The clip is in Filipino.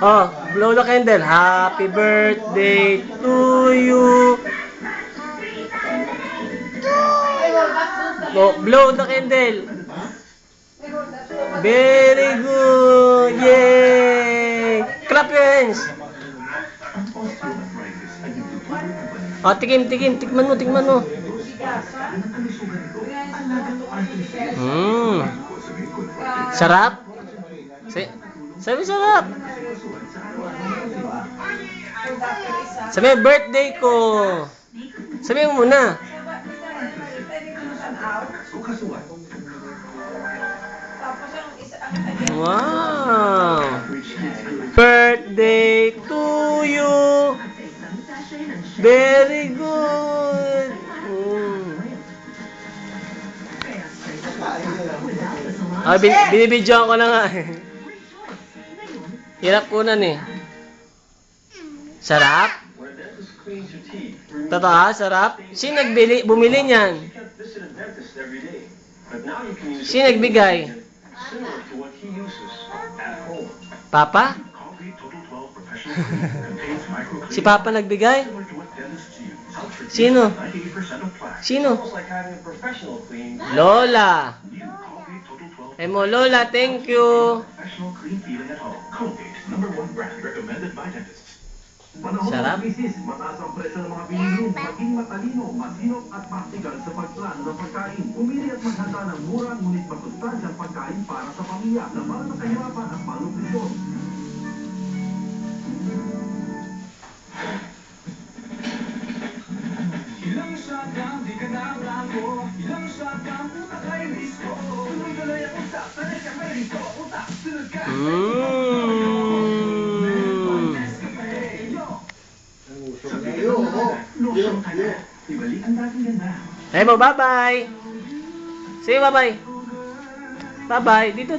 Oh, blow the candle. Happy birthday to you. Oh, blow the candle. Very good. Yay. Clap your hands. Oh, tikman mo, tikman mo. Sarap? Sabi sarap. Sabi birthday ko. Sabi mo muna. Wow. Birthday to you. Very good. Ah, binibidyoan ko na nga. Hirap kunan eh. Sarap? Totoo, sarap? Sino bumili niyan? Sino nagbigay? Papa? Si Papa nagbigay? Sino? Sino? Lola. Mo, Lola, thank you. Sarap? Mataas ang presyo ng mga bilihin, maging matalino, masinop at praktikal sa pagplano ng pagkain. Pumili at maghanda ng mura ngunit masustansyang pagkain para sa pamilya na para sa kahirapan at malnutrisyon. Ilang shotgun, di ka na blanco. Ilang shotgun, utak ay risko. Tuloy-tuloy ang utak, sanay ka may risko. Utak, sunod ka. Hey mo, bye-bye. Say bye-bye. Bye-bye. Dito.